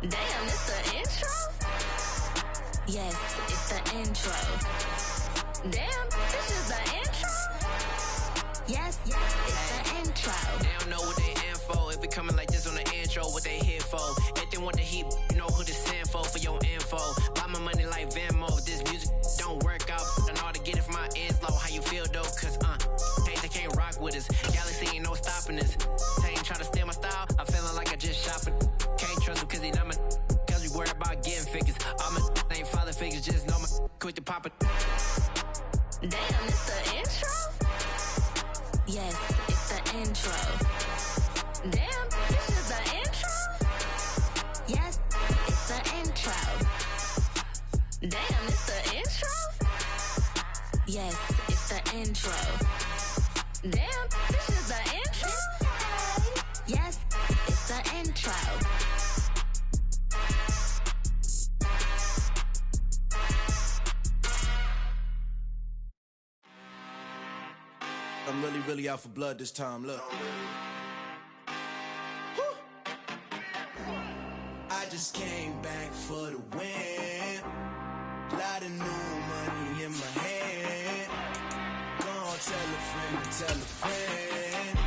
Damn, it's the intro? Yes, it's the intro. Damn, this is the intro? Yes, it's the intro. They don't know what they in for. If we coming like this on the intro, what they here for? If they want the heat, you know who to send for your info. Buy my money like Venmo. If this music don't work out, I know how to get it from my ends low. How you feel though? Cause they can't rock with us. Galaxy ain't no stopping us. They ain't try to steal my style. I'm feeling like I just shot for. Can't trust him cause he not my. Cause we worried about getting figures. All my ain't father figures, just know my quick to pop it. Damn, it's the intro? Yes, it's the intro. Damn, this is the intro? Yes, it's the intro. Damn, it's the intro? Yes, it's the intro. Damn, this is the intro? Yes, it's the intro. I'm really out for blood this time, look. I just came back for the win. Lot of new money in my hand. Gonna tell a friend.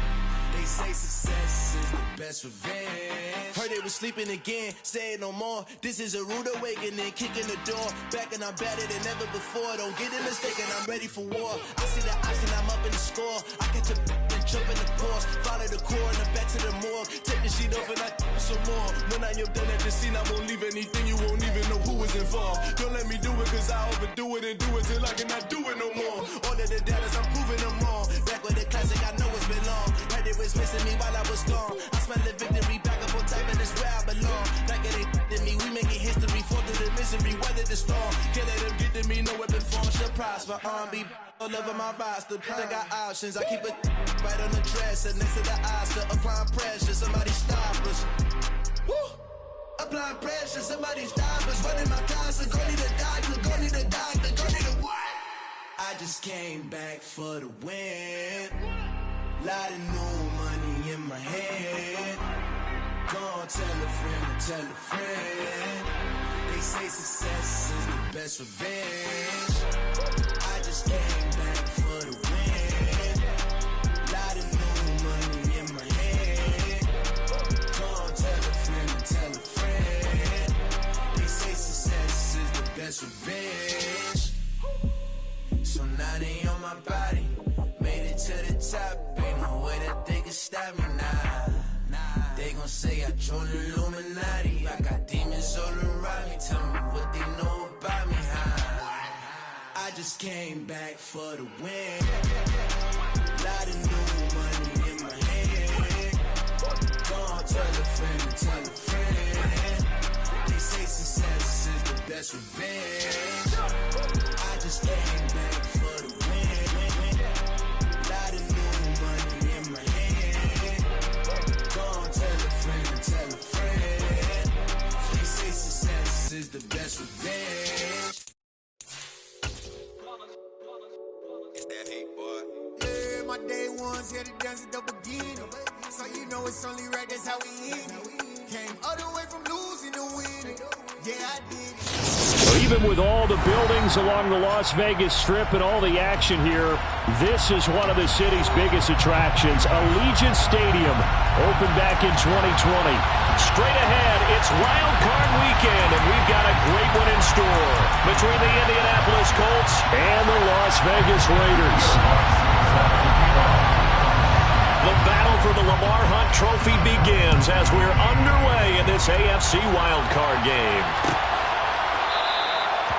They say success is the best revenge. Heard they was sleeping again, say it no more. This is a rude awakening, kicking the door. Back and I'm better than ever before. Don't get it mistaken, I'm ready for war. I see the option, I'm up in the score. I catch a and jump in the course. Follow the core and the back to the morgue. Take the sheet off and I some more. When I am done at the scene, I won't leave anything. You won't even know who was involved. Don't let me do it cause I overdo it and do it till I cannot do it no more. All of the doubters, I'm proving them wrong. Back with the classic, I know it's been long. Heard they was missing me while I was gone. I smell the victory, back up on type and it's where I belong. Like it ain't to me, we making history. Fall through the misery, weather the storm. Can't let them get to me, no weapon form should prosper. R&B all over my roster. I got options, I keep it right on the dresser. Next to the Oscar, applying pressure, somebody stop us. Woo! Applying pressure, somebody stop us. Running my closet, go need a doctor, go need a doctor, go need a what? I just came back for the win. Lot of new money in my hand. Gonna tell a friend. They say success is the best revenge. I just came back for the win. Lot of new money in my hand. Gonna tell a friend. They say success is the best revenge. So now they on my body. Made it to the top. Ain't no way that they can stop me now. They gon' say I joined the Illuminati. I got demons all around me. Tell me what they know about me, huh? I just came back for the win. Lot of new money in my hand. Gonna tell a friend. They say success is the best revenge. I just came back for the win. Lot of new money in my hand. Gonna tell a friend. They say success is the best revenge. It's that hate, boy. Yeah, my day ones here to dance at the beginning. So you know it's only right, that's how we end it. Came all the way from losing to winning. Yeah, I did it. Well, even with all the buildings along the Las Vegas Strip and all the action here, this is one of the city's biggest attractions. Allegiant Stadium opened back in 2020. Straight ahead, it's Wild Card Weekend, and we've got a great one in store between the Indianapolis Colts and the Las Vegas Raiders. The battle for the Lamar Hunt Trophy begins as we're underway in this AFC Wild Card game.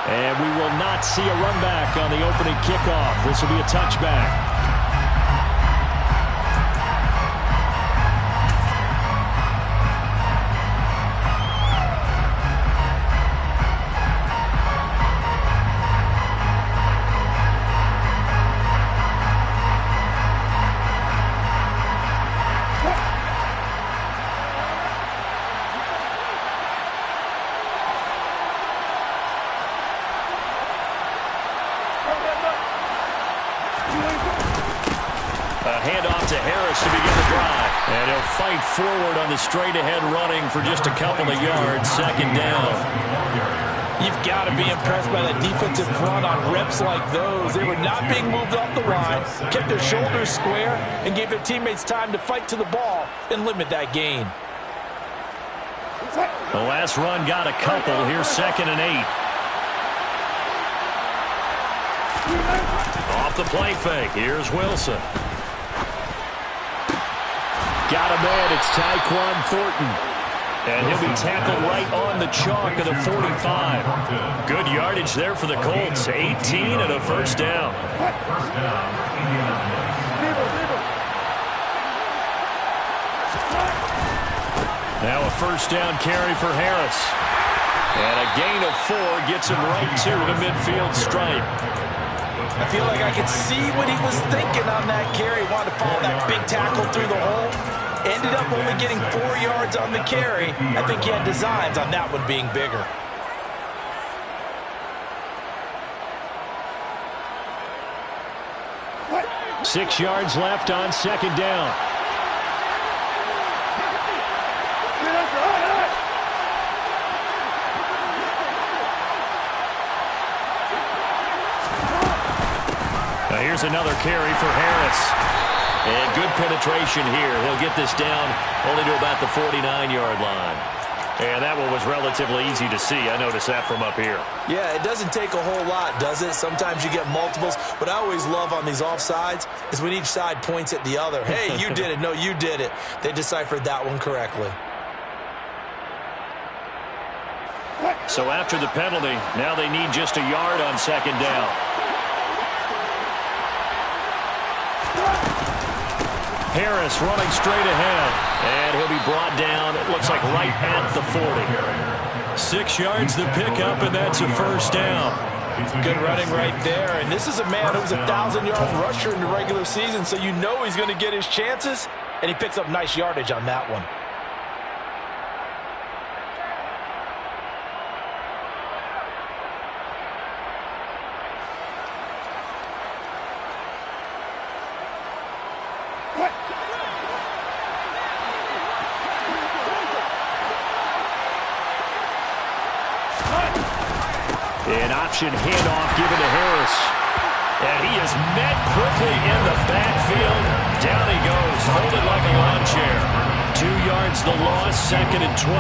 And we will not see a run back on the opening kickoff. This will be a touchback. A handoff to Harris to begin the drive. And he'll fight forward on the straight-ahead running for just a couple of yards, second down. You've got to be impressed by that defensive front on reps like those. They were not being moved off the line, kept their shoulders square, and gave their teammates time to fight to the ball and limit that gain. The last run got a couple. Here's 2nd and 8. Off the play fake. Here's Wilson. Got a man. It's Tyquan Thornton. And he'll be tackled right on the chalk of the 45. Good yardage there for the Colts. 18 and a first down. Now a first down carry for Harris. And a gain of 4 gets him right to the midfield stripe. I feel like I could see what he was thinking on that carry. He wanted to follow that big tackle through the hole. Ended up only getting 4 yards on the carry. I think he had designs on that one being bigger. What? 6 yards left on second down. Now here's another carry for Harris. And good penetration here. He'll get this down only to about the 49-yard line. And that one was relatively easy to see. I noticed that from up here. Yeah, it doesn't take a whole lot, does it? Sometimes you get multiples. What I always love on these offsides is when each side points at the other. Hey, you did it. No, you did it. They deciphered that one correctly. So after the penalty, now they need just a yard on second down. Harris running straight ahead, and he'll be brought down, it looks like right at the 40. 6 yards the pickup, and that's a first down. Good running right there, and this is a man who was a 1,000-yard rusher in the regular season, so you know he's going to get his chances, and he picks up nice yardage on that one. An option handoff given to Harris. And he is met quickly in the backfield. Down he goes, folded like a lawn chair. 2 yards the loss, 2nd and 12.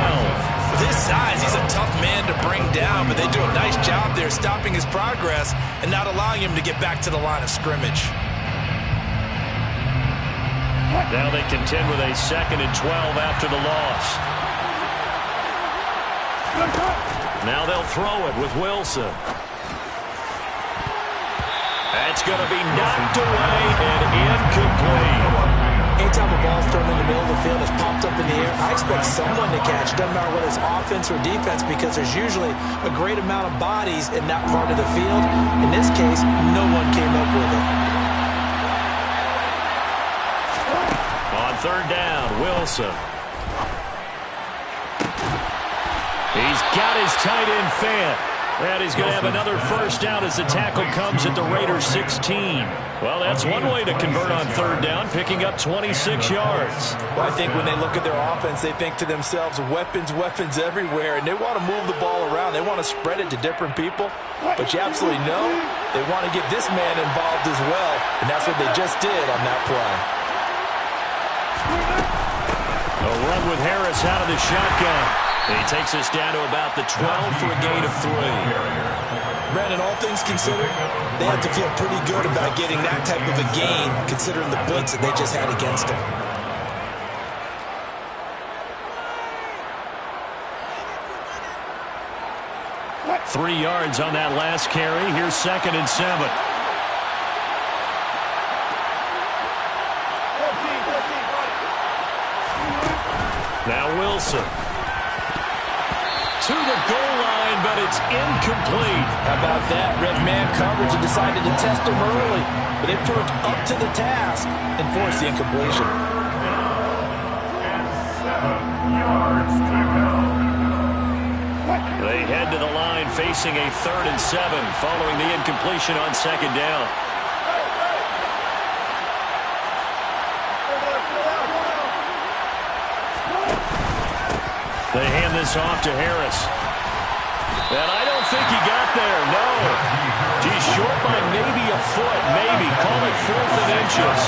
With his size, he's a tough man to bring down, but they do a nice job there stopping his progress and not allowing him to get back to the line of scrimmage. Now they contend with a 2nd and 12 after the loss. Now they'll throw it with Wilson. That's going to be knocked away and incomplete. Anytime a ball's thrown in the middle of the field, it's popped up in the air, I expect someone to catch. Doesn't matter whether it's offense or defense, because there's usually a great amount of bodies in that part of the field. In this case, no one came up with it. On third down, Wilson. He's got his tight end Fant. And he's going to have another first down as the tackle comes at the Raiders' 16. Well, that's one way to convert on third down, picking up 26 yards. Well, I think when they look at their offense, they think to themselves, weapons, weapons everywhere, and they want to move the ball around. They want to spread it to different people. But you absolutely know they want to get this man involved as well, and that's what they just did on that play. A run with Harris out of the shotgun. And he takes us down to about the 12 for a gain of 3. Brandon, all things considered, they have to feel pretty good about getting that type of a gain, considering the blitz that they just had against them. What? 3 yards on that last carry. Here's 2nd and 7. Now Wilson. To the goal line, but it's incomplete. How about that? Red man coverage and decided to test him early. But it proved up to the task and forced the incompletion. 7 yards to go. They head to the line facing a 3rd and 7 following the incompletion on second down. hand this off to Harris. And I don't think he got there, no. He's short by maybe a foot, maybe. Call it 4th and inches.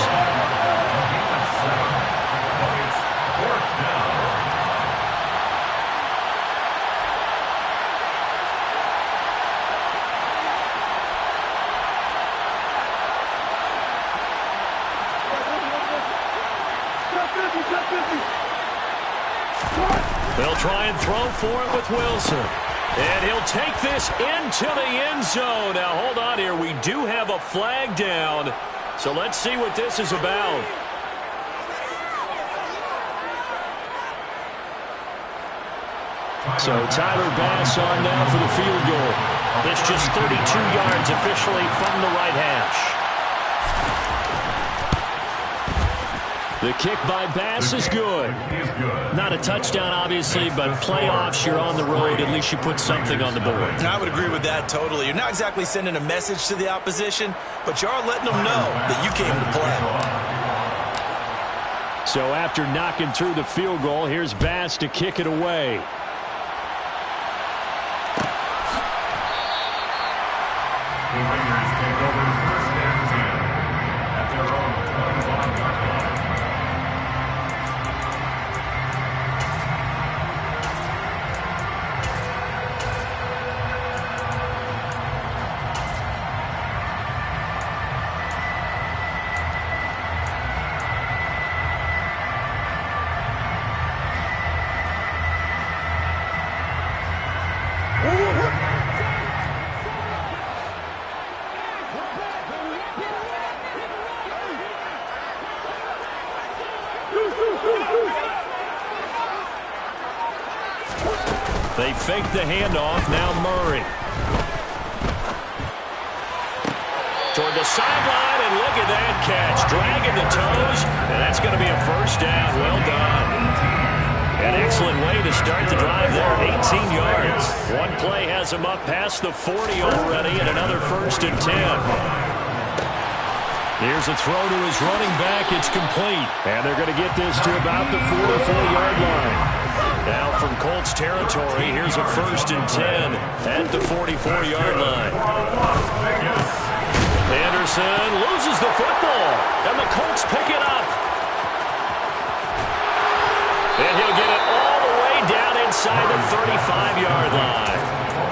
They'll try and throw for it with Wilson. And he'll take this into the end zone. Now, hold on here. We do have a flag down. So let's see what this is about. So Tyler Bass on now for the field goal. It's just 32 yards officially from the right hash. The kick by Bass is good. Not a touchdown, obviously, but playoffs, you're on the road. At least you put something on the board. I would agree with that totally. You're not exactly sending a message to the opposition, but you are letting them know that you came to play. So after knocking through the field goal, here's Bass to kick it away. The Raiders take over 1st and 10 at their own 21-yard line. They fake the handoff. Now Murray. Toward the sideline, and look at that catch. Dragging the toes, and that's going to be a first down. Well done. An excellent way to start the drive there. 18 yards. One play has him up past the 40 already, and another 1st and 10. Here's a throw to his running back. It's complete. And they're going to get this to about the 44-yard line. Now from Colts territory, here's a 1st and 10 at the 44-yard line. Anderson loses the football, and the Colts pick it up. And he'll get it all the way down inside the 35-yard line.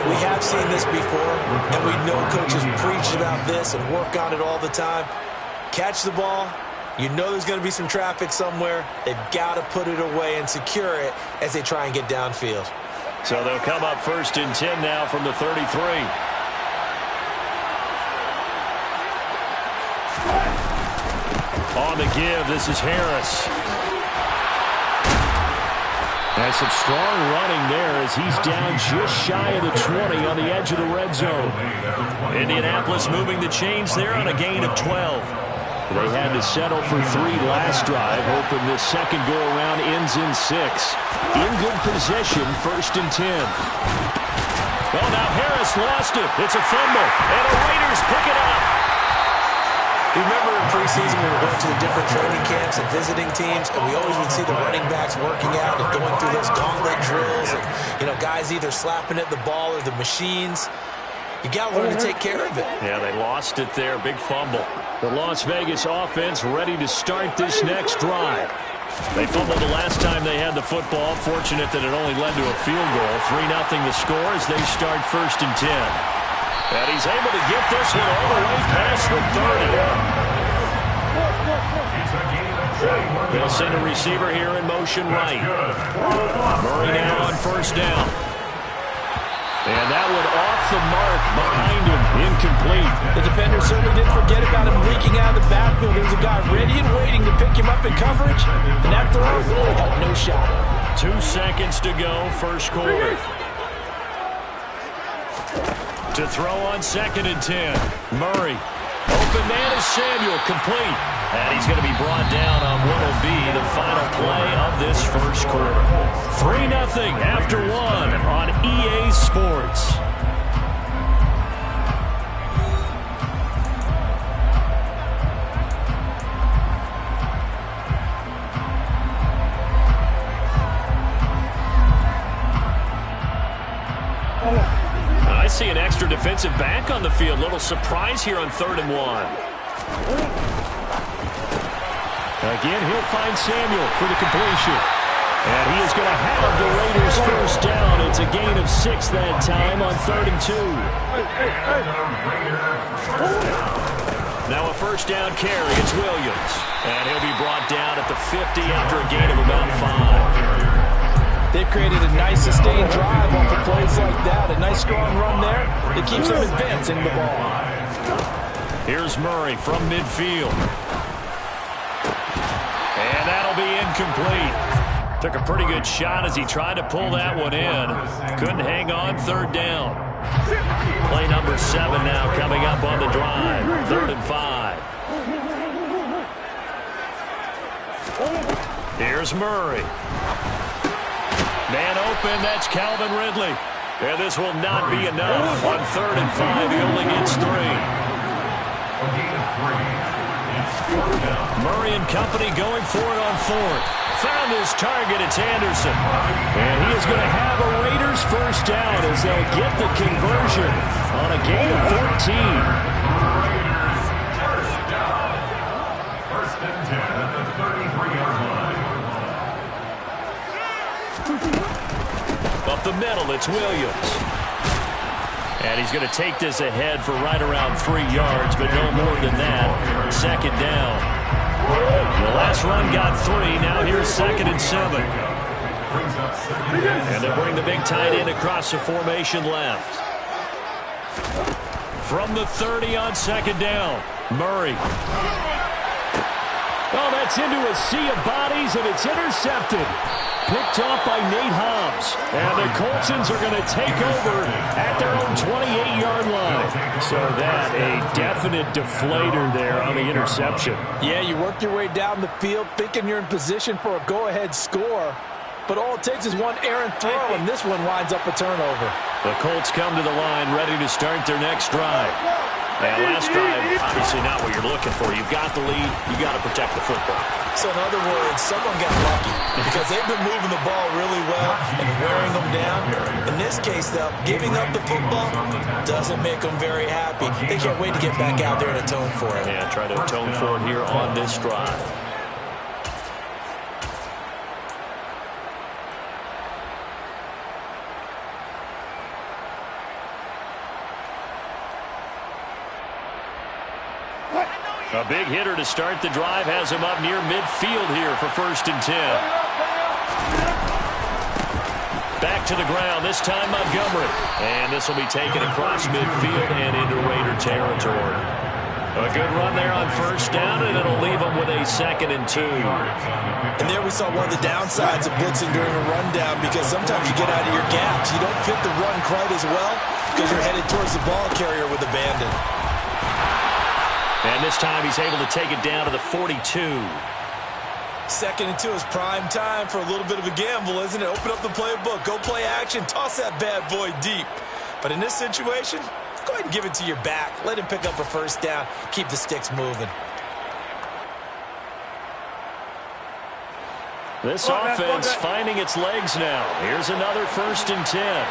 We have seen this before, and we know coaches preach about this and work on it all the time. Catch the ball. You know there's going to be some traffic somewhere. They've got to put it away and secure it as they try and get downfield. So they'll come up 1st and 10 now from the 33. On the give, this is Harris. And some strong running there as he's down just shy of the 20 on the edge of the red zone. Indianapolis moving the chains there on a gain of 12. They had to settle for 3 last drive, hoping this second go-around ends in 6. In good position, 1st and 10. Well, now Harris lost it. It's a fumble, and the Raiders pick it up. You remember in preseason we were going to the different training camps and visiting teams, and we always would see the running backs working out and going through those gauntlet drills, and, you know, guys either slapping at the ball or the machines. You got to learn to take care of it. Yeah, they lost it there. Big fumble. The Las Vegas offense ready to start this next drive. They fumbled the last time they had the football. Fortunate that it only led to a field goal. 3-0 the score as they start 1st and 10. And he's able to get this one all the way past the 30. They'll send a receiver here in motion right. Murray now on 1st down. And that one off the mark behind him, incomplete. The defender certainly didn't forget about him leaking out of the backfield. There's a guy ready and waiting to pick him up in coverage, and that throw really got no shot. 2 seconds to go, 1st quarter. To throw on 2nd and 10. Murray. Open man is Samuel, complete. And he's going to be brought down on what will be the final play of this 1st quarter. 3-0 after 1 on EA Sports. I see an extra defensive back on the field. Little surprise here on 3rd and 1. Again, he'll find Samuel for the completion. And he is going to have the Raiders first down. It's a gain of 6 that time on 3rd and 2. Now a first down carry. It's Williams. And he'll be brought down at the 50 after a gain of about 5. They've created a nice sustained drive off of plays like that. A nice strong run there. It keeps them advancing the ball. Here's Murray from midfield. And that'll be incomplete. Took a pretty good shot as he tried to pull that one in. Couldn't hang on. 3rd down. Play number 7 now coming up on the drive. 3rd and 5. Here's Murray. Man open, that's Calvin Ridley. And this will not be enough. On 3rd and 5, he only gets 3. Murray and company going for it on 4th. Found his target, it's Anderson. And he is going to have a Raiders first down as they'll get the conversion on a gain of 14. First down. 1st and 10 at the 33-yard line. Up the middle, it's Williams. And he's going to take this ahead for right around 3 yards, but no more than that. 2nd down. The last run got 3. Now here's 2nd and 7. And they bring the big tight end across the formation left. From the 30 on 2nd down, Murray. Oh, that's into a sea of bodies, and it's intercepted. Picked off by Nate Hobbs. And the Coltsons are going to take over at their own 28-yard line. So that a definite deflator there on the interception. Yeah, you work your way down the field thinking you're in position for a go-ahead score. But all it takes is one errant throw, and this one winds up a turnover. The Colts come to the line ready to start their next drive. And last drive, obviously not what you're looking for. You've got the lead. You've got to protect the football. So in other words, someone got lucky because they've been moving the ball really well and wearing them down. In this case, though, giving up the football doesn't make them very happy. They can't wait to get back out there and atone for it. Yeah, try to atone for it here on this drive. A big hitter to start the drive has him up near midfield here for 1st and 10. Back to the ground, this time Montgomery. And this will be taken across midfield and into Raider territory. A good run there on 1st down, and it'll leave them with a 2nd and 2. And there we saw one of the downsides of blitzing during a rundown, because sometimes you get out of your gaps. You don't fit the run quite as well because you're headed towards the ball carrier with abandon. And this time he's able to take it down to the 42. 2nd and 2 is prime time for a little bit of a gamble, isn't it? Open up the playbook, go play action, toss that bad boy deep. But in this situation, go ahead and give it to your back. Let him pick up a 1st down, keep the sticks moving. This offense finding its legs now. Here's another 1st and 10.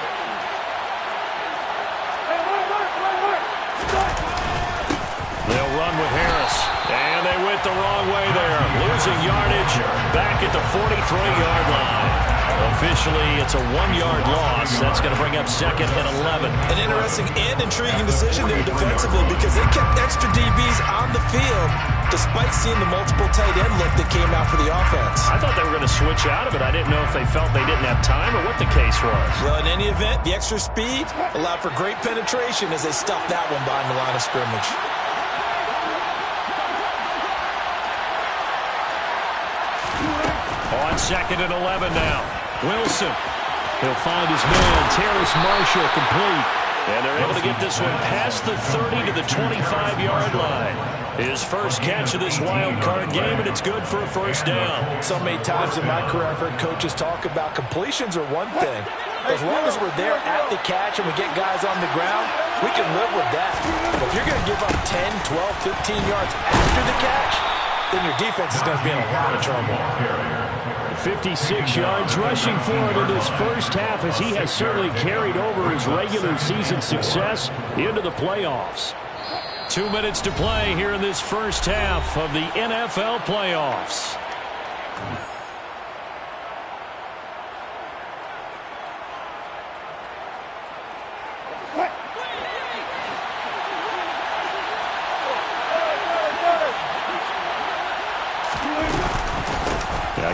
They'll run with Harris. And they went the wrong way there. Losing yardage back at the 43-yard line. Officially, it's a 1-yard loss. That's going to bring up 2nd and 11. An interesting and intriguing decision there defensively, because they kept extra DBs on the field despite seeing the multiple tight end look that came out for the offense. I thought they were going to switch out of it. I didn't know if they felt they didn't have time or what the case was. Well, in any event, the extra speed allowed for great penetration as they stuffed that one behind the line of scrimmage. On 2nd and 11 now. Wilson. He'll find his man, Terrace Marshall, complete. And they're able to get this one past the 30 to the 25-yard line. His first catch of this wild card game, and it's good for a 1st down. So many times in my career I've heard coaches talk about completions are one thing. As long as we're there at the catch and we get guys on the ground, we can live with that. But if you're going to give up 10, 12, 15 yards after the catch, then your defense is going to be in a lot of trouble. 56 yards rushing for him in this first half, as he has certainly carried over his regular season success into the playoffs. 2 minutes to play here in this first half of the NFL playoffs.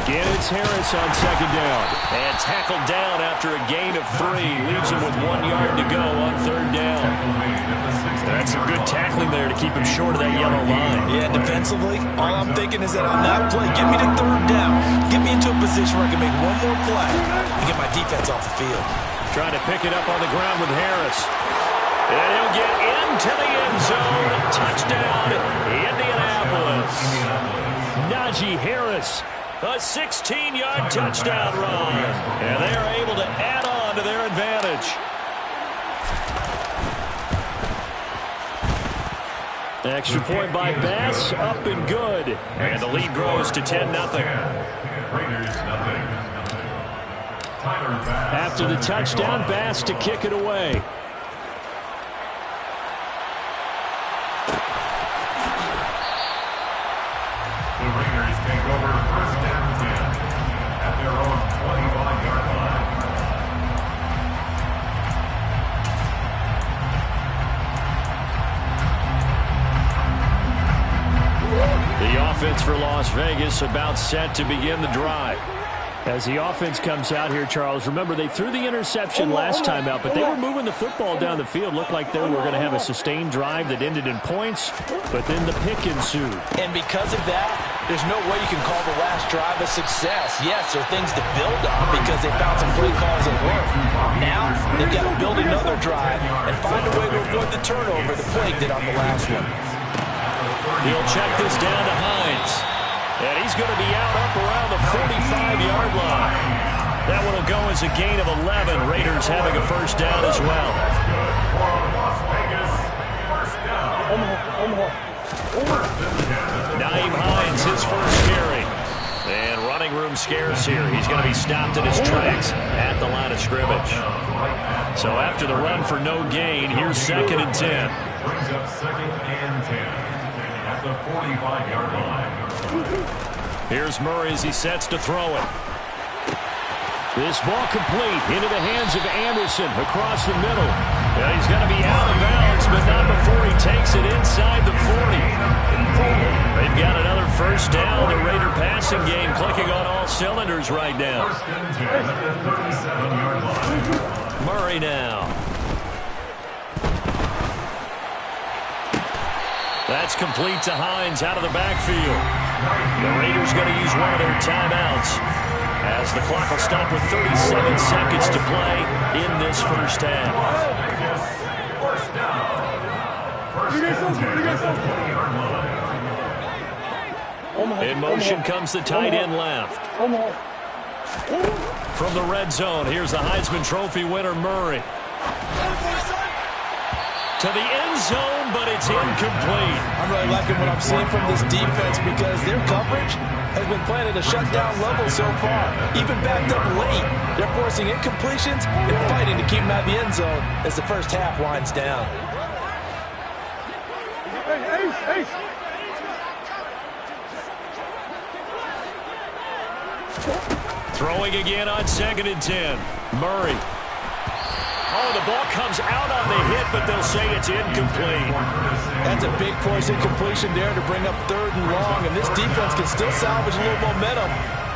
Again, it's Harris on second down. And tackled down after a gain of 3. Leaves him with 1 yard to go on third down. That's some good tackling there to keep him short of that yellow line. Yeah, defensively, all I'm thinking is that on that play, get me to third down. Get me into a position where I can make one more play and get my defense off the field. Trying to pick it up on the ground with Harris. And he'll get into the end zone. Touchdown, Indianapolis. Najee Harris. A 16-yard touchdown run. And they are able to add on to their advantage. Extra point by Bass, up and good. And the lead grows to 10-0. After the touchdown, Bass to kick it away. The Raiders take over first and 10 at their own 25-yard line. The offense for Las Vegas about set to begin the drive. As the offense comes out here, Charles, remember they threw the interception last time out, but they were moving the football down the field. Looked like they were going to have a sustained drive that ended in points, but then the pick ensued. And because of that, there's no way you can call the last drive a success. Yes, there are things to build on because they found some great calls at work. Now, they've got to build another drive and find a way to avoid the turnover the Plague did on the last one. He'll check this down to Hines. And he's going to be out up around the 45-yard line. That one will go as a gain of 11. Raiders having a first down as well. Nyheim Hines, his first carry. And running room scarce here. He's going to be stopped in his tracks at the line of scrimmage. So after the run for no gain, here's second and 10. Brings up second and 10 at the 45-yard line. Here's Murray as he sets to throw it. This ball complete into the hands of Anderson across the middle. And he's going to be out of bounds, but not before he takes it inside the 40. They've got another first down. The Raider passing game clicking on all cylinders right now. First and 10 at the 37-yard line. Murray now. That's complete to Hines out of the backfield. The Raiders going to use one of their timeouts as the clock will stop with 37 seconds to play in this first half. First down. First and 10 at the 20-yard line. In motion comes the tight end left. From the red zone, here's the Heisman Trophy winner, Murray. To the end zone, but it's incomplete. I'm really liking what I'm seeing from this defense because their coverage has been playing at a shutdown level so far. Even backed up late, they're forcing incompletions and fighting to keep them out of the end zone as the first half winds down. Throwing again on second and 10. Murray. Oh, the ball comes out on the hit, but they'll say it's incomplete. That's a big force incompletion there to bring up third and long, and this defense can still salvage a little momentum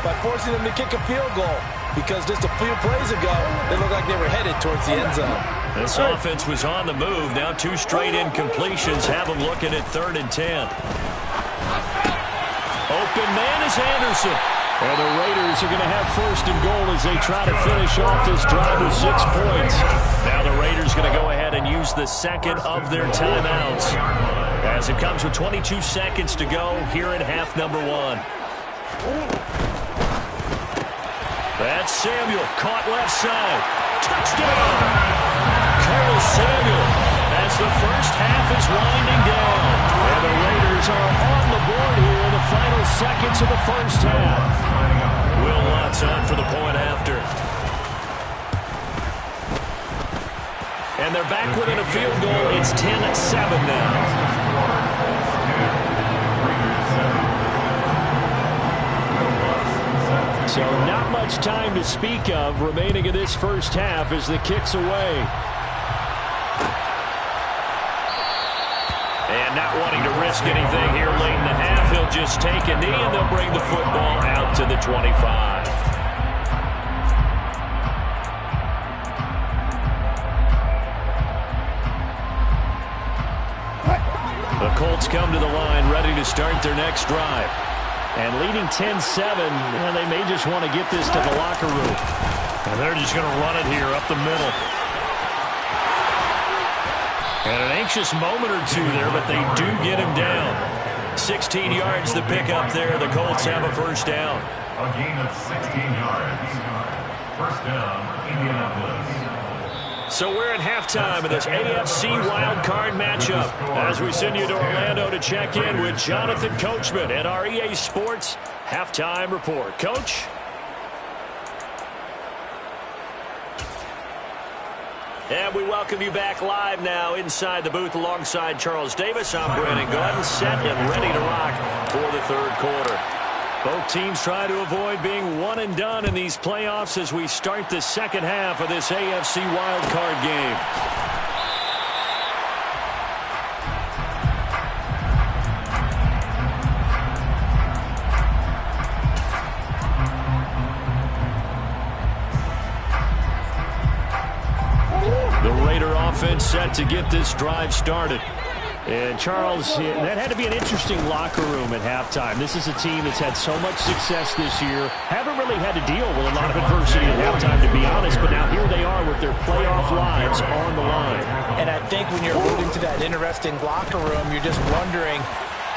by forcing them to kick a field goal because just a few plays ago, they looked like they were headed towards the end zone. This offense was on the move. Now 2 straight incompletions have them looking at third and 10. Open man is Anderson. And the Raiders are going to have first and goal as they try to finish off this drive with 6 points. Now the Raiders going to go ahead and use the second of their timeouts as it comes with 22 seconds to go here in half number 1. That's Samuel, caught left side. Touchdown! Curtis Samuel as the first half is winding down. And the Raiders Raiders are on the board here in the final seconds of the first half. Will Lutz on for the point after. And they're back within a field goal. It's 10-7 now. So not much time to speak of remaining in this first half as the kick's away. And not wanting to risk anything here late in the half, he'll just take a knee and they'll bring the football out to the 25. The Colts come to the line ready to start their next drive. And leading 10-7, and they may just want to get this to the locker room. And they're just going to run it here up the middle. And an anxious moment or two there, but they do get him down. 16 yards to pick up there. The Colts have a first down. A gain of 16 yards. First down, Indianapolis. So we're at halftime of this AFC wildcard matchup as we send you to Orlando to check in with Jonathan Coachman at our EA Sports Halftime Report. Coach? And we welcome you back live now inside the booth alongside Charles Davis. I'm Brandon Gordon, set and ready to rock for the third quarter. Both teams try to avoid being one and done in these playoffs as we start the second half of this AFC wildcard game. The Raider offense set to get this drive started. And, Charles, that had to be an interesting locker room at halftime. This is a team that's had so much success this year. Haven't really had to deal with a lot of adversity at halftime, to be honest. But now here they are with their playoff lives on the line. And I think when you're alluding to that interesting locker room, you're just wondering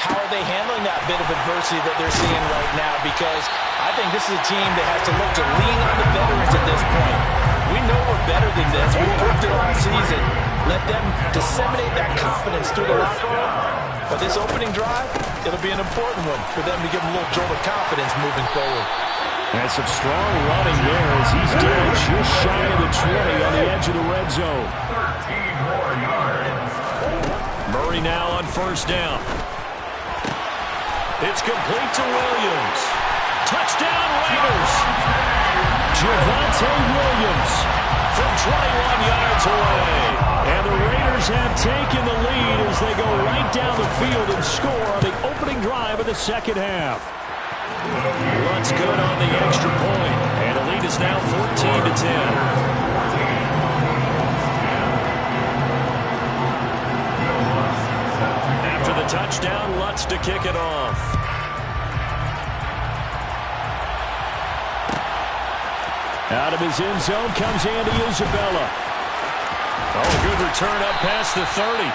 how are they handling that bit of adversity that they're seeing right now? Because I think this is a team that has to look to lean on the veterans at this point. We know we're better than this. We proved it all season. Let them disseminate that confidence through the locker room. But this opening drive, it'll be an important one for them to give them a little jolt of confidence moving forward. And some strong running there as he's down just shy of the 20 on the edge of the red zone. 13 more yards. Murray now on first down. It's complete to Williams. Touchdown Raiders. Javonte Williams from 21 yards away. And the Raiders have taken the lead as they go right down the field and score on the opening drive of the second half. Lutz good on the extra point, and the lead is now 14-10. After the touchdown, Lutz to kick it off. Out of his end zone comes Andy Isabella. Oh, good return up past the 30.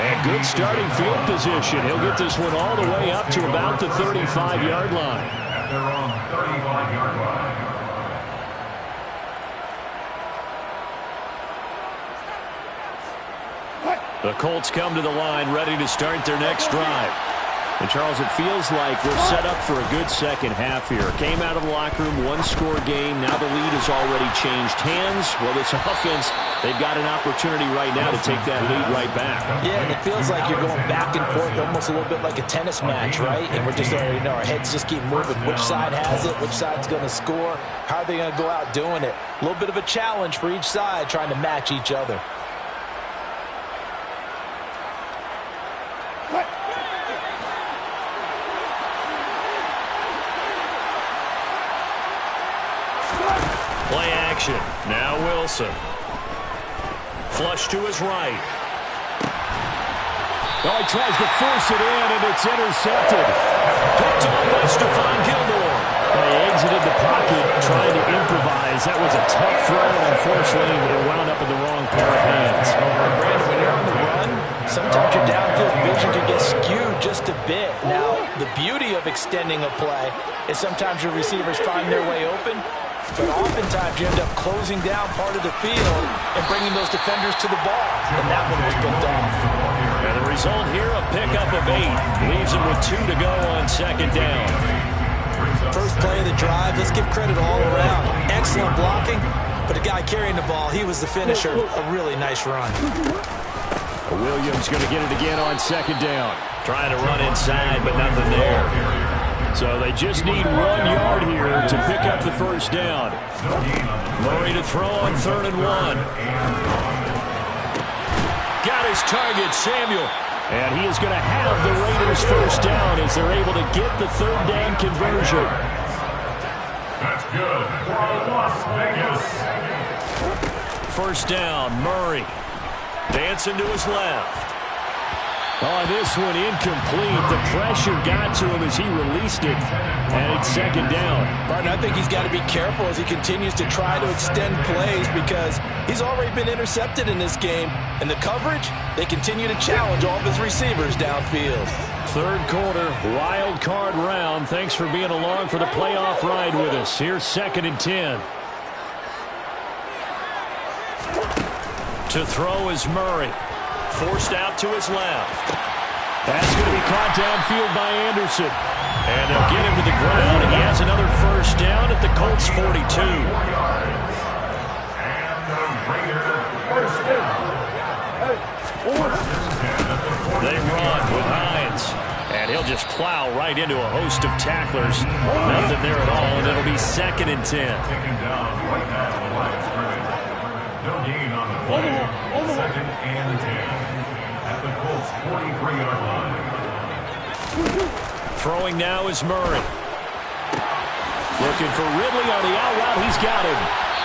And good starting field position. He'll get this one all the way up to about the 35-yard line. At their own 35-yard line. The Colts come to the line ready to start their next drive. And, Charles, it feels like we're set up for a good second half here. Came out of the locker room, one-score game. Now the lead has already changed hands. Well, this offense, they've got an opportunity right now to take that lead right back. Yeah, and it feels like you're going back and forth almost a little bit like a tennis match, right? And we're just already know our heads just keep moving. Which side has it? Which side's going to score? How are they going to go out doing it? A little bit of a challenge for each side trying to match each other. Play action. Now Wilson. Flush to his right. Oh, he tries to force it in, and it's intercepted. Picked off by Stephon Gilmore. They exited the pocket trying to improvise. That was a tough throw, and unfortunately, it wound up in the wrong pair of hands. Brandon, when you're on the run, sometimes your downfield vision can get skewed just a bit. Now, the beauty of extending a play is sometimes your receivers find their way open, but oftentimes you end up closing down part of the field and bringing those defenders to the ball, and that one was picked off. And the result here, a pickup of 8. Leaves him with 2 to go on second down. First play of the drive, let's give credit all around. Excellent blocking, but the guy carrying the ball, he was the finisher. A really nice run. Williams going to get it again on second down. Trying to run inside, but nothing there. So they just need 1 yard here to pick up the first down. Murray to throw on 3rd and 1. Got his target, Samuel. And he is going to have the Raiders first down as they're able to get the 3rd down conversion. That's good for Las Vegas. First down, Murray. Dancing to his left. Oh, this one incomplete. The pressure got to him as he released it. And it's second down. Martin, I think he's got to be careful as he continues to try to extend plays because he's already been intercepted in this game. And the coverage, they continue to challenge all of his receivers downfield. Third quarter, wild card round. Thanks for being along for the playoff ride with us. Here's 2nd and 10. To throw is Murray. Forced out to his left. That's going to be caught downfield by Anderson. And they'll get him to the ground. He has another first down at the Colts 42. They run with Hines. And he'll just plow right into a host of tacklers. Nothing there at all, and it'll be 2nd and 10. Taken down right now on the line of scrimmage. No gain on the play. 2nd and 10 at the Colts 43-yard line. Throwing now is Murray. Looking for Ridley on the out route. He's got him.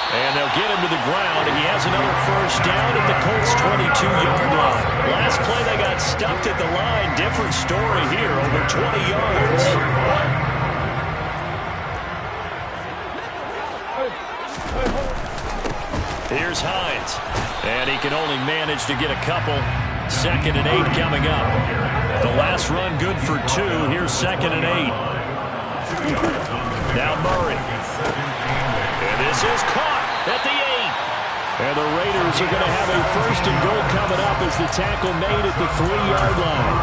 And they'll get him to the ground, and he has another first down at the Colts 22-yard line. Last play they got stuffed at the line. Different story here, over 20 yards. Here's Hines. And he can only manage to get a couple. 2nd and 8 coming up. The last run good for 2. Here's 2nd and 8. Now Murray. And this is caught at the 8. And the Raiders are going to have a 1st and goal coming up as the tackle made at the 3-yard line.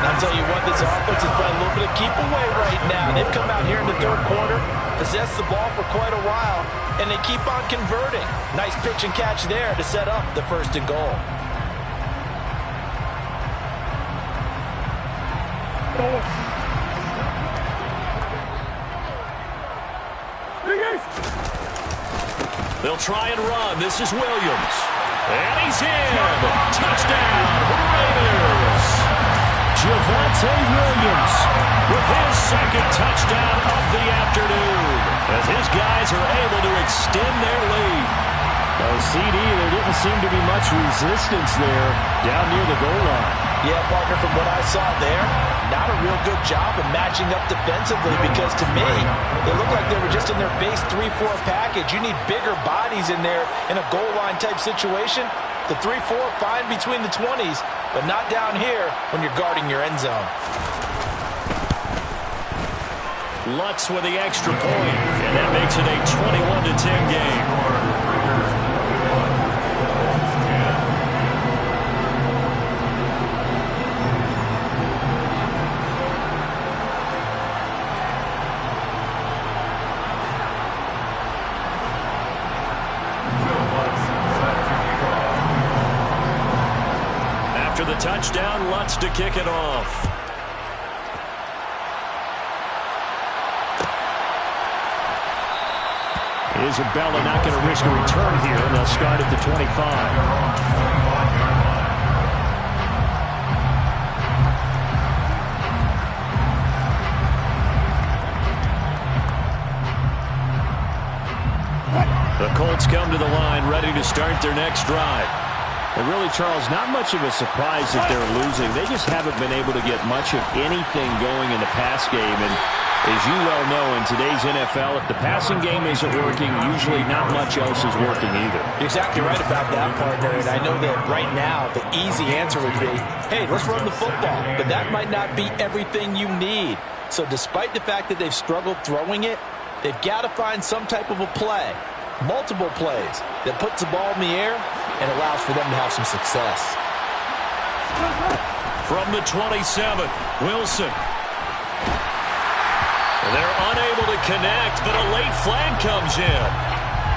I'll tell you what, this offense is playing a little bit of keep away right now. They've come out here in the 3rd quarter, possessed the ball for quite a while, and they keep on converting. Nice pitch and catch there to set up the 1st and goal. They'll try and run. This is Williams. And he's in. Touchdown, Raiders. Javonte Williams with his 2nd touchdown of the afternoon as his guys are able to extend their lead. CD, there didn't seem to be much resistance there down near the goal line. Yeah, partner, from what I saw there, not a real good job of matching up defensively because to me, it looked like they were just in their base 3-4 package. You need bigger bodies in there in a goal line type situation. The 3-4 fine between the 20s, but not down here when you're guarding your end zone. Lutz with the extra point, and that makes it a 21-10 game. After the touchdown, Lutz to kick it off. Isabella not going to risk a return here, and they'll start at the 25. The Colts come to the line, ready to start their next drive. And really, Charles, not much of a surprise that they're losing. They just haven't been able to get much of anything going in the pass game. And as you well know, in today's NFL, if the passing game isn't working, usually not much else is working either. You're exactly right about that, partner. And I know that right now the easy answer would be, hey, let's run the football. But that might not be everything you need. So despite the fact that they've struggled throwing it, they've got to find some type of a play, multiple plays, that puts the ball in the air and allows for them to have some success. From the 27, Wilson. They're unable to connect, but a late flag comes in.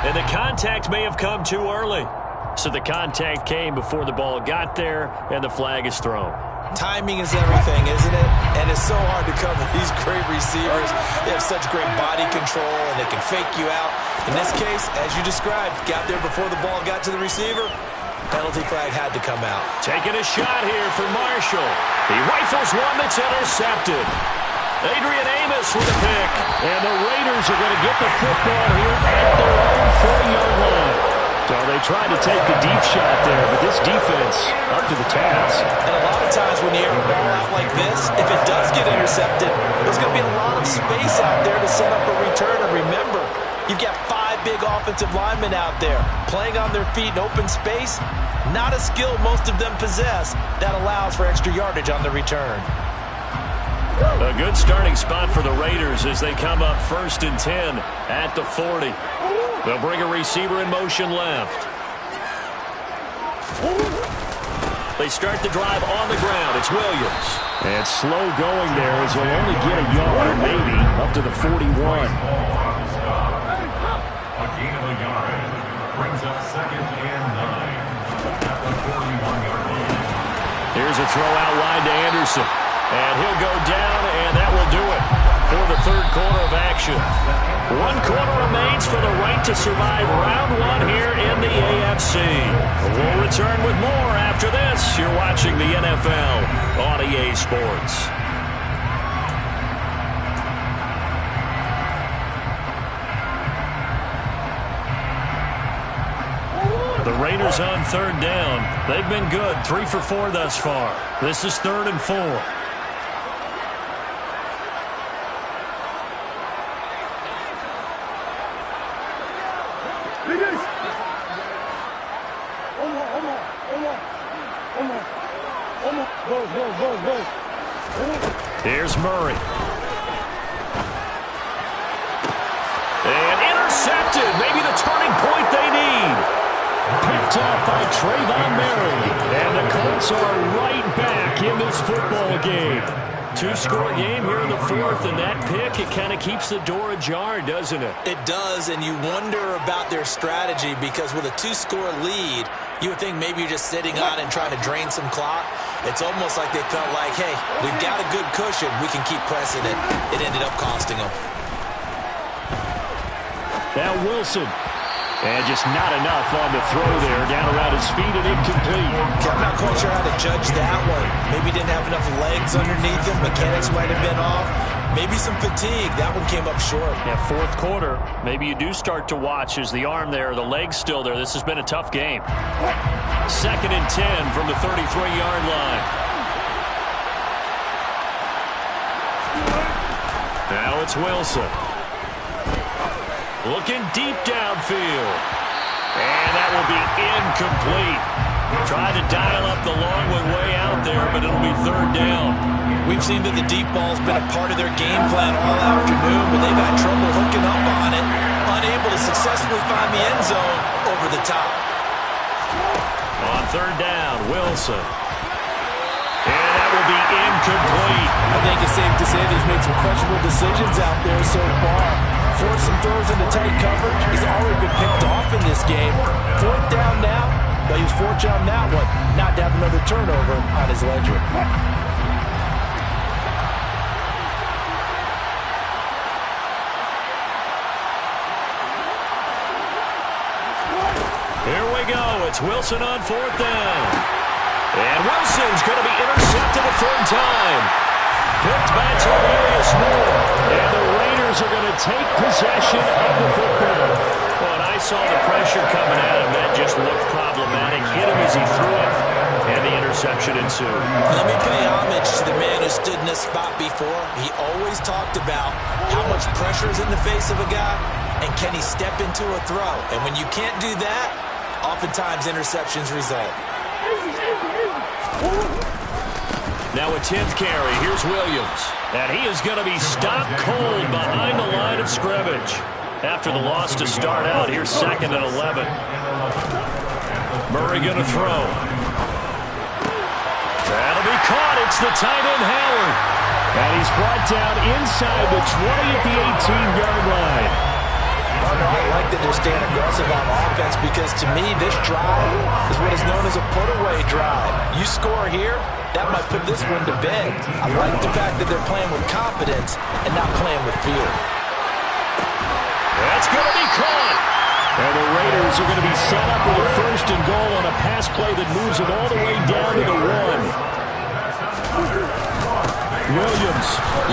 And the contact may have come too early. So the contact came before the ball got there, and the flag is thrown. Timing is everything, isn't it? And it's so hard to cover these great receivers. They have such great body control, and they can fake you out. In this case, as you described, got there before the ball got to the receiver. Penalty flag had to come out. Taking a shot here for Marshall. He rifles one that's intercepted. Adrian Amos with a pick. And the Raiders are going to get the football here at their own 40-yard line. So they tried to take the deep shot there, but this defense up to the task. And a lot of times when you air a ball out like this, if it does get intercepted, there's going to be a lot of space out there to set up a return. And remember, you've got 5 big offensive linemen out there playing on their feet in open space. Not a skill most of them possess that allows for extra yardage on the return. A good starting spot for the Raiders as they come up 1st and 10 at the 40. They'll bring a receiver in motion left. They start the drive on the ground. It's Williams. And slow going there as he'll only get a yard, maybe, up to the 41. A gain of a yard brings up 2nd and 9 at the 41-yard line. Here's a throw out wide to Anderson. And he'll go down, and that will do it for the 3rd quarter of action. 1 quarter remains for the right to survive round 1 here in the AFC. We'll return with more after this. You're watching the NFL on EA Sports. The Raiders on 3rd down. They've been good, 3 for 4 thus far. This is 3rd and 4. Here's Murray. And intercepted. Maybe the turning point they need. Picked up by Trayvon Merrick. And the Colts are right back in this football game. 2-score game here in the 4th, and that pick, it kind of keeps the door ajar, doesn't it? It does, and you wonder about their strategy because with a 2-score lead, you would think maybe you're just sitting on and trying to drain some clock. It's almost like they felt like, hey, we've got a good cushion. We can keep pressing it. It ended up costing them. Now Wilson. And just not enough on the throw there. Down around his feet and incomplete. I'm not quite sure how to judge that one. Maybe didn't have enough legs underneath him. Mechanics might have been off. Maybe some fatigue. That one came up short. Yeah, 4th quarter. Maybe you do start to watch as the arm there, the leg's still there. This has been a tough game. 2nd and 10 from the 33-yard line. Now it's Wilson. Looking deep downfield. And that will be incomplete. Trying to dial up the long one way out there, but it'll be 3rd down. We've seen that the deep ball's been a part of their game plan all afternoon, but they've had trouble hooking up on it. Unable to successfully find the end zone over the top. On 3rd down, Wilson. And that will be incomplete. I think it's safe to say that he's made some questionable decisions out there so far. Forced some throws into tight coverage. He's already been picked off in this game. 4th down now, but he was fortunate on that one not to have another turnover on his ledger. Here we go. It's Wilson on 4th down. And Wilson's going to be intercepted a 3rd time. Picked by Tarvarius Moore. And the Raiders are going to take possession of the football. Well, and I saw the pressure coming at him. That just looked problematic. Hit him as he threw it, and the interception ensued. Let me pay homage to the man who stood in this spot before. He always talked about how much pressure is in the face of a guy, and can he step into a throw. And when you can't do that, oftentimes interceptions result. Now a 10th carry. Here's Williams. And he is going to be stopped cold behind the line of scrimmage. After the loss to start out, here's 2nd and 11. Murray going to throw. That'll be caught It's the tight end, Howard. And he's brought down inside the 20 at the 18-yard line. I like that they're staying aggressive on offense because, to me, this drive is what is known as a put-away drive. You score here, that might put this one to bed. I like the fact that they're playing with confidence and not playing with fear. That's going to be caught. And the Raiders are going to be set up with a first and goal on a pass play that moves it all the way down to the 1. Williams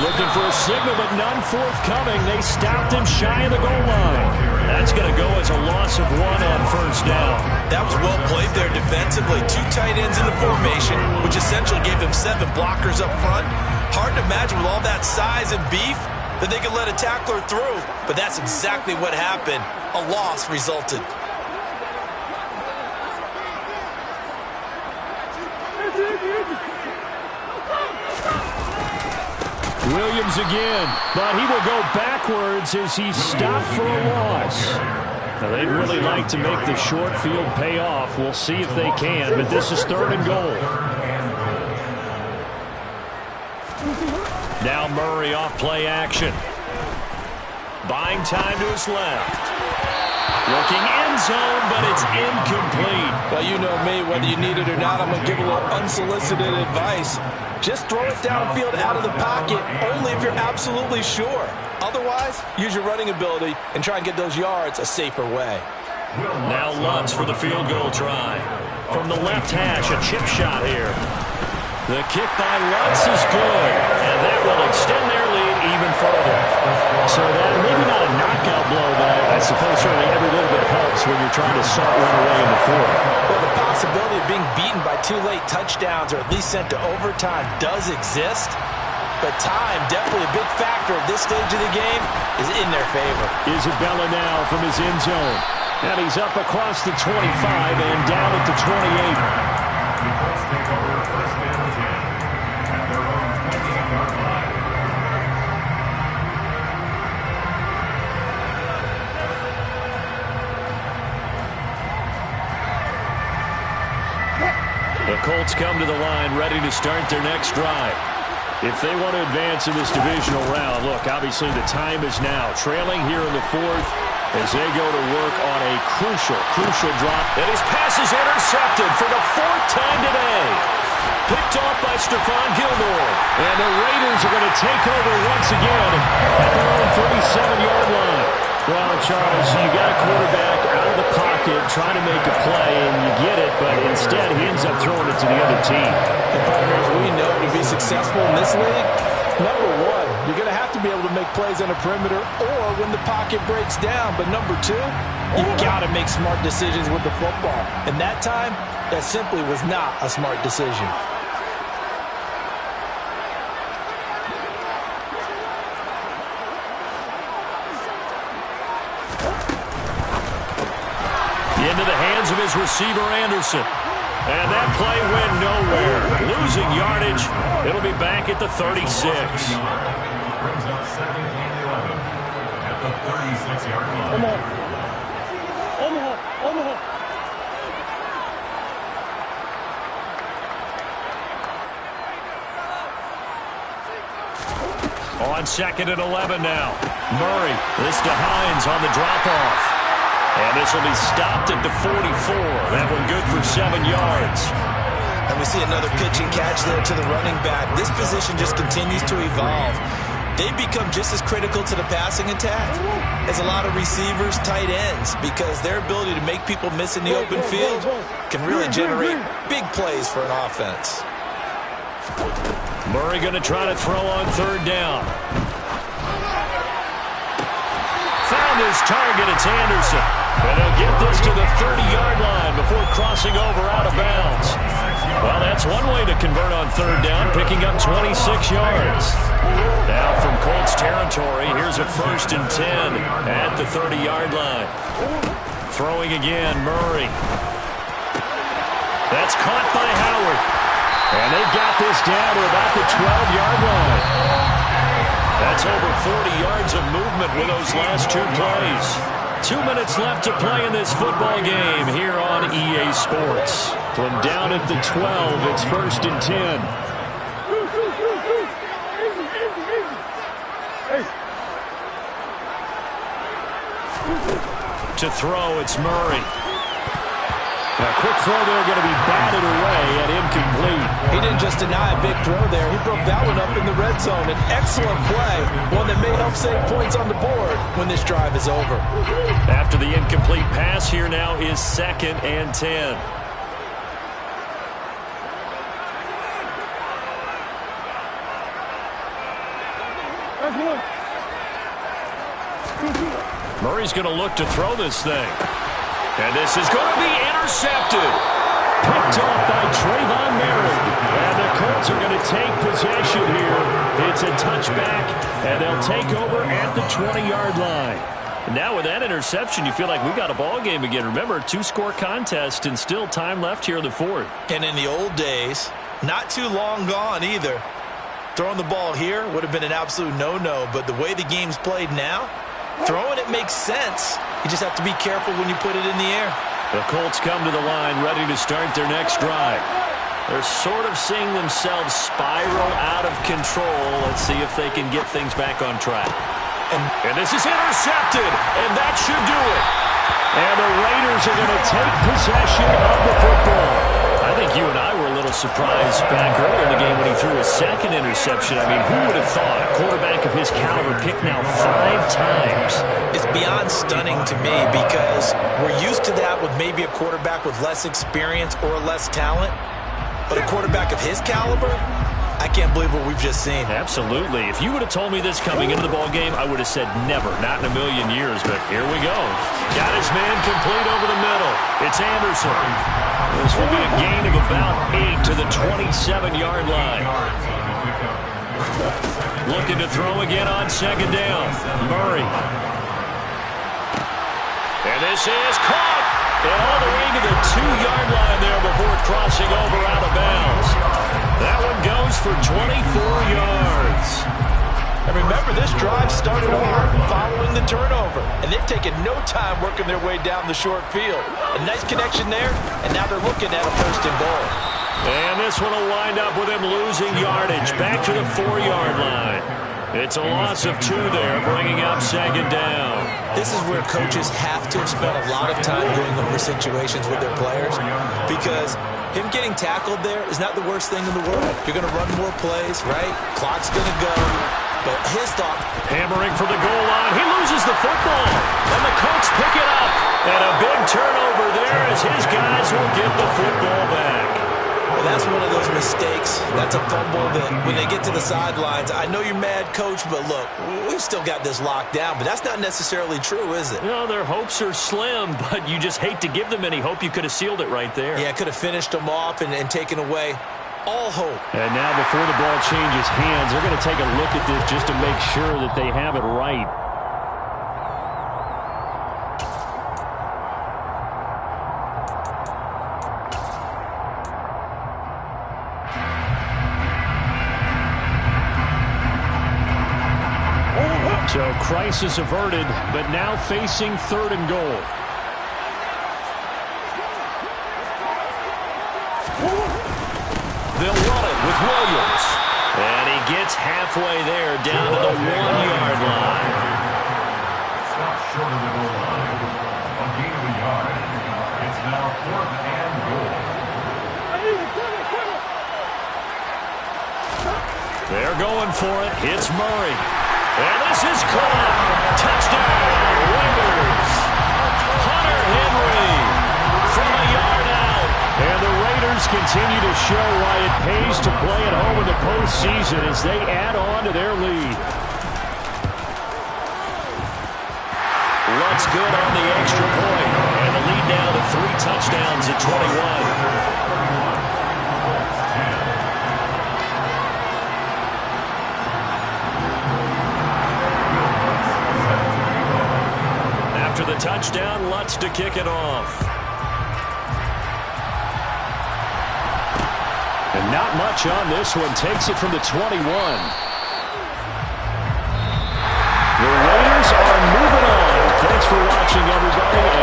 looking for a signal, but none forthcoming. They stopped him shy of the goal line. That's going to go as a loss of 1 on first down. That was well played there defensively. 2 tight ends in the formation, which essentially gave them 7 blockers up front. Hard to imagine with all that size and beef that they could let a tackler through, but that's exactly what happened. A loss resulted. Williams again, but he will go backwards as he's stopped for a loss. Now, they'd really like to make the short field pay off. We'll see if they can, but this is 3rd and goal. Now Murray off play action. Buying time to his left. Looking end zone, but it's incomplete. Well, you know me, whether you need it or not, I'm going to give a little unsolicited advice. Just throw it downfield out of the pocket, only if you're absolutely sure. Otherwise, use your running ability and try and get those yards a safer way. Now Lutz for the field goal try. From the left hash, a chip shot here. The kick by Lutz is good, and that will extend their lead even further. So that maybe not a knockout blow, but I suppose certainly every little bit helps when you're trying to start one away in the 4th. Well, the possibility of being beaten by 2 late touchdowns or at least sent to overtime does exist, but time, definitely a big factor at this stage of the game, is in their favor. Isabella now from his end zone. And he's up across the 25 and down at the 28. The Colts take over 1st and 10 at their own 28-yard line. The Colts come to the line ready to start their next drive. If they want to advance in this divisional round, look, obviously the time is now. Trailing here in the 4th as they go to work on a crucial drop. And his pass is intercepted for the 4th time today. Picked off by Stephon Gilmore. And the Raiders are going to take over once again at their own 37-yard line. Well, Charles, you got a quarterback out of the pocket trying to make a play, and you get it, but instead he ends up throwing it to the other team. The partners we know to be successful in this league, number 1, you're going to have to be able to make plays on the perimeter or when the pocket breaks down. But number 2, you've got to make smart decisions with the football. And that time, that simply was not a smart decision. Into the hands of his receiver, Anderson. And that play went nowhere. Losing yardage. It'll be back at the 36. Brings up 2nd and 11 at the 36-yard line. On 2nd and 11 now. Murray. This to Hines on the drop-off. And this will be stopped at the 44. That one good for 7 yards. And we see another pitch and catch there to the running back. This position just continues to evolve. They become just as critical to the passing attack as a lot of receivers, tight ends, because their ability to make people miss in the open field can really generate big plays for an offense. Murray going to try to throw on 3rd down. Found his target. It's Anderson. And they'll get this to the 30-yard line before crossing over out of bounds. Well, that's one way to convert on 3rd down, picking up 26 yards. Now from Colts territory, here's a 1st and 10 at the 30-yard line. Throwing again, Murray. That's caught by Howard. And they've got this down to about the 12-yard line. That's over 40 yards of movement with those last 2 plays. 2 minutes left to play in this football game here on EA Sports. From down at the 12, it's 1st and 10. to throw. It's Murray. A quick throw there going to be batted away and incomplete. He didn't just deny a big throw there. He broke that one up in the red zone. An excellent play, one that may help save points on the board when this drive is over. After the incomplete pass, here now is 2nd and 10. Murray's going to look to throw this thing. And this is going to be intercepted. Picked off by Trayvon Merritt. And the Colts are going to take possession here. It's a touchback, and they'll take over at the 20-yard line. Now with that interception, you feel like we got a ball game again. Remember, 2-score contest and still time left here in the 4th. And in the old days, not too long gone either. Throwing the ball here would have been an absolute no-no, but the way the game's played now, throwing it makes sense. You just have to be careful when you put it in the air. The Colts come to the line ready to start their next drive. They're sort of seeing themselves spiral out of control. Let's see if they can get things back on track. And this is intercepted, and that should do it. And the Raiders are going to take possession of the football. I think you and I were a little surprised back earlier in the game when he threw a 2nd interception. I mean, who would have thought a quarterback of his caliber picked now 5 times? It's beyond stunning to me because we're used to that with maybe a quarterback with less experience or less talent. But a quarterback of his caliber, I can't believe what we've just seen. Absolutely. If you would have told me this coming into the ball game, I would have said never, not in a million years. But here we go. Got his man complete over the middle. It's Anderson. This will be a gain of about 8 to the 27-yard line. Looking to throw again on 2nd down. Murray. And this is caught. And all the way to the 2-yard line there before crossing over out of bounds. That one goes for 24 yards. And remember, this drive started off following the turnover. And they've taken no time working their way down the short field. A nice connection there, and now they're looking at a 1st and goal. And this one will wind up with him losing yardage back to the 4-yard line. It's a loss of 2 there, bringing up 2nd down. This is where coaches have to have spent a lot of time going over situations with their players because him getting tackled there is not the worst thing in the world. You're going to run more plays, right? Clock's going to go. But his thought... Hammering for the goal line. He loses the football. And the Colts pick it up. And a big turnover there as his guys will get the football back. Well, that's one of those mistakes. That's a fumble that when they get to the sidelines, I know you're mad, Coach, but look, we've still got this locked down. But that's not necessarily true, is it? No, their hopes are slim, but you just hate to give them any hope. You could have sealed it right there. Yeah, could have finished them off and taken away all hope. And now before the ball changes hands, they're going to take a look at this just to make sure that they have it right. So crisis averted, but now facing 3rd and goal. They'll run it with Williams. And he gets halfway there down to the 1-yard line. Stop short of the goal line. A gain of a yard. It's now 4th and goal. They're going for it. It's Murray. And this is caught. Touchdown, Raiders. Hunter Henry from a yard out. And the Raiders continue to show why it pays to play at home in the postseason as they add on to their lead. Lutz good on the extra point. And the lead now to 3 touchdowns at 21. After the touchdown, Lutz to kick it off. And not much on this one. Takes it from the 21. The Raiders are moving on. Thanks for watching, everybody.